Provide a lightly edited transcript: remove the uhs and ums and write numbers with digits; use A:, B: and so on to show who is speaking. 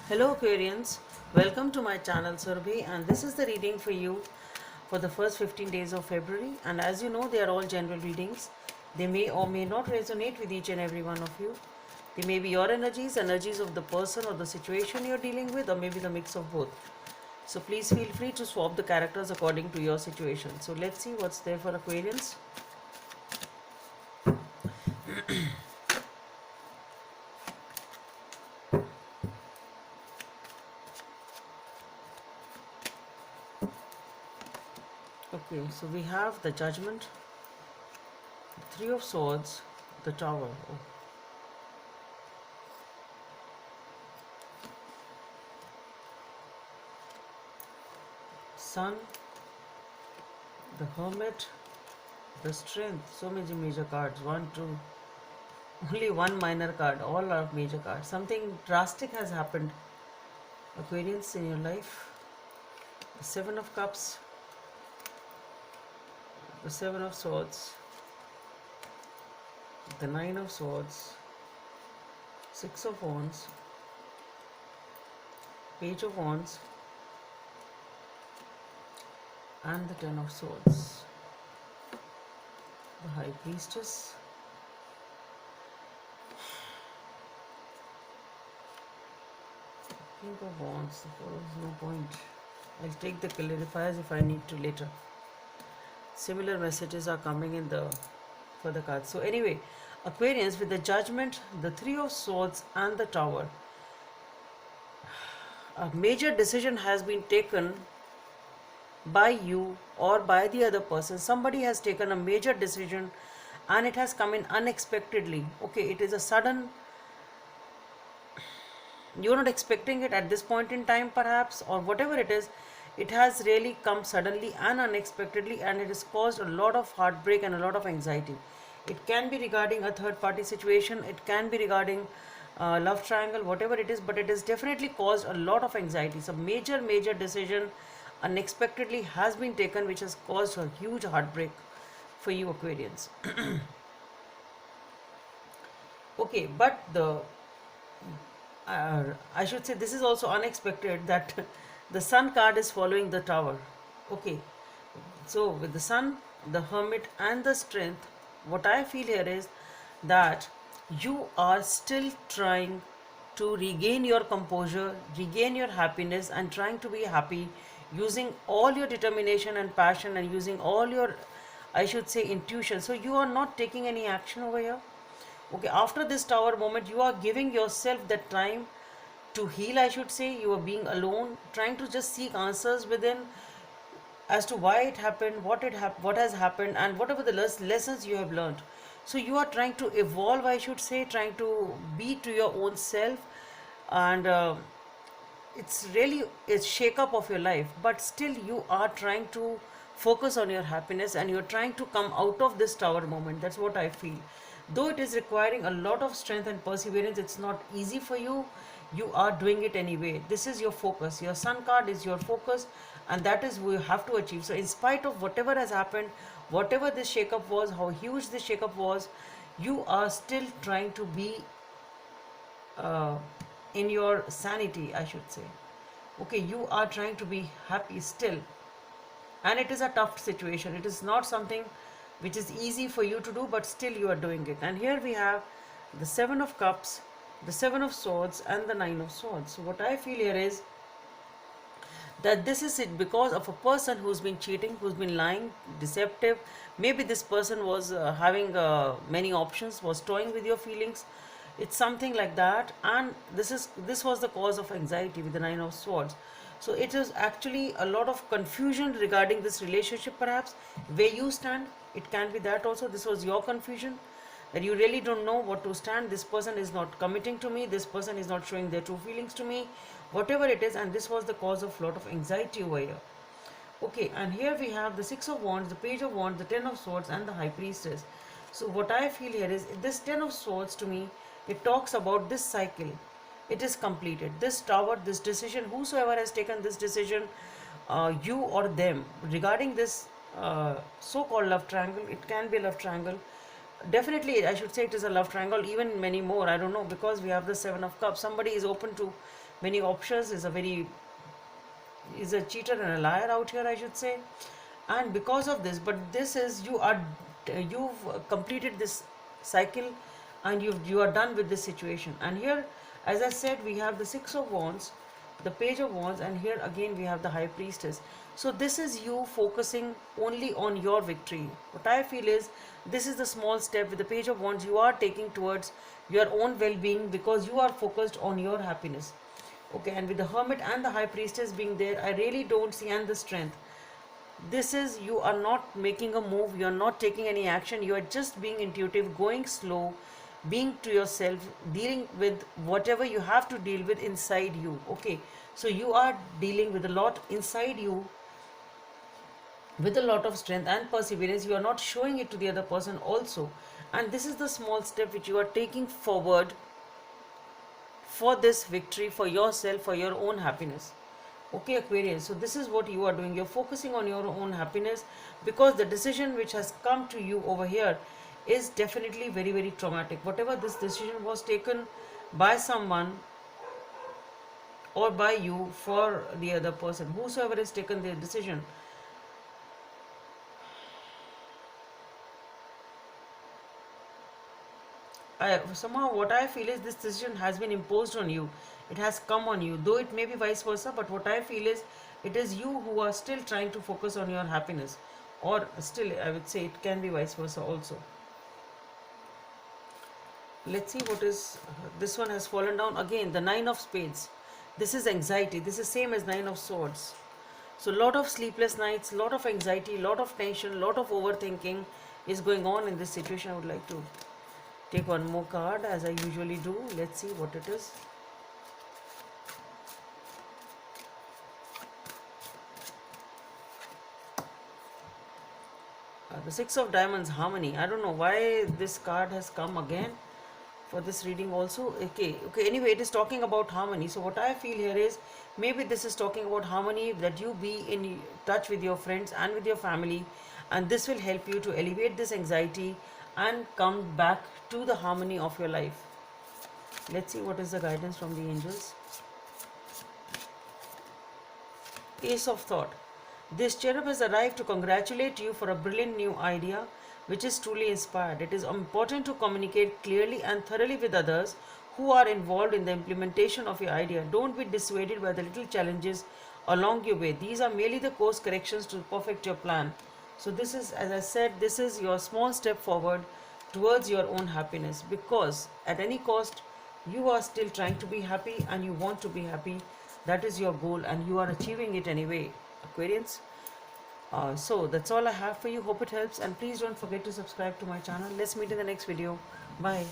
A: Hello Aquarians, welcome to my channel Surabhi, and this is the reading for you for the first 15 days of February. And as you know, they are all general readings. They may or may not resonate with each and every one of you. They may be your energies, energies of the person or the situation you're dealing with, or maybe the mix of both. So please feel free to swap the characters according to your situation. So let's see what's there for Aquarians. Okay, so we have the Judgment, Three of Swords, the Tower. Oh. Sun, the Hermit, the Strength. So many major cards. One, two, only one minor card. All are major cards. Something drastic has happened, Aquarians, in your life. The Seven of Cups, the Seven of Swords, the Nine of Swords, Six of Wands, Page of Wands, and the Ten of Swords. The High Priestess, King of Wands. There is no point. I'll take the clarifiers if I need to later. Similar messages are coming in the for the cards. So anyway, Aquarians, with the Judgment, the Three of Swords, and the Tower, a major decision has been taken by you or by the other person. Somebody has taken a major decision and it has come in unexpectedly. Okay, it is a sudden, you're not expecting it at this point in time perhaps, or whatever it is, it has really come suddenly and unexpectedly, and it has caused a lot of heartbreak and a lot of anxiety. It can be regarding a third party situation, it can be regarding love triangle, whatever it is, but it has definitely caused a lot of anxiety. So major decision unexpectedly has been taken, which has caused a huge heartbreak for you Aquarians. Okay, but the I should say this is also unexpected that the Sun card is following the Tower. Okay, so with the Sun, the Hermit, and the Strength, what I feel here is that you are still trying to regain your composure, regain your happiness, and trying to be happy using all your determination and passion and using all your, I should say, intuition. So you are not taking any action over here. Okay, after this Tower moment, you are giving yourself that time to heal, I should say. You are being alone, trying to just seek answers within as to why it happened, what has happened, and whatever the lessons you have learned. So you are trying to evolve, I should say, trying to be to your own self, and it's really a shake up of your life, but still you are trying to focus on your happiness and you're trying to come out of this Tower moment. That's what I feel. Though it is requiring a lot of strength and perseverance, it's not easy for you. You are doing it anyway. This is your focus. Your Sun card is your focus, and that is what you have to achieve. So in spite of whatever has happened, whatever this shake-up was, how huge this shake-up was, you are still trying to be uh, in your sanity, I should say. Okay, you are trying to be happy still, and it is a tough situation. It is not something which is easy for you to do, but still you are doing it. And here we have the Seven of Cups, the Seven of Swords, and the Nine of Swords. So what I feel here is that this is it because of a person who's been cheating, who's been lying, deceptive. Maybe this person was having many options, was toying with your feelings. It's something like that, and this was the cause of anxiety with the Nine of Swords. So it is actually a lot of confusion regarding this relationship, perhaps where you stand. It can be that also. This was your confusion, that you really don't know what to stand. This person is not committing to me, this person is not showing their true feelings to me, whatever it is, and this was the cause of lot of anxiety over here. Okay, and here we have the Six of Wands, the Page of Wands, the Ten of Swords, and the High Priestess. So what I feel here is this Ten of Swords, to me, it talks about this cycle. It is completed. This Tower, this decision, whosoever has taken this decision, you or them, regarding this so-called love triangle, it can be a love triangle. Definitely I should say it is a love triangle, even many more, I don't know, because we have the Seven of Cups. Somebody is open to many options, is a cheater and a liar out here, I should say. And because of this, but this is, you've completed this cycle, and you are done with this situation. And here, as I said, we have the Six of Wands, the Page of Wands, and here again we have the High Priestess. So this is you focusing only on your victory. What I feel is, this is the small step. With the Page of Wands, you are taking towards your own well-being, because you are focused on your happiness. Okay, and with the Hermit and the High Priestess being there, I really don't see, and the Strength, this is, you are not making a move, you are not taking any action, you are just being intuitive, going slow, being to yourself, dealing with whatever you have to deal with inside you. Okay, so you are dealing with a lot inside you, with a lot of strength and perseverance. You are not showing it to the other person also, and this is the small step which you are taking forward for this victory, for yourself, for your own happiness. Okay, Aquarius, so this is what you are doing. You're focusing on your own happiness, because the decision which has come to you over here is definitely very, very traumatic. Whatever this decision was taken by someone or by you for the other person, whosoever has taken the decision, somehow what I feel is, this decision has been imposed on you. It has come on you, though it may be vice versa. But what I feel is, it is you who are still trying to focus on your happiness, or still, I would say it can be vice versa also. Let's see what is. This one has fallen down again. The Nine of Spades. This is anxiety. This is same as Nine of Swords. So lot of sleepless nights, lot of anxiety, lot of tension, lot of overthinking is going on in this situation. I would like to take one more card, as I usually do. Let's see what it is. The Six of Diamonds, Harmony. I don't know why this card has come again for this reading also. Okay, anyway, it is talking about harmony. So what I feel here is, maybe this is talking about harmony, that you be in touch with your friends and with your family, and this will help you to elevate this anxiety and come back to the harmony of your life. Let's see what is the guidance from the angels. Ace of Thought. This cherub has arrived to congratulate you for a brilliant new idea which is truly inspired. It is important to communicate clearly and thoroughly with others who are involved in the implementation of your idea. Don't be dissuaded by the little challenges along your way. These are merely the course corrections to perfect your plan. So this is, as I said, this is your small step forward towards your own happiness, because at any cost you are still trying to be happy and you want to be happy. That is your goal, and you are achieving it anyway, Aquarians. So that's all I have for you. Hope it helps, and please don't forget to subscribe to my channel. Let's meet in the next video. Bye.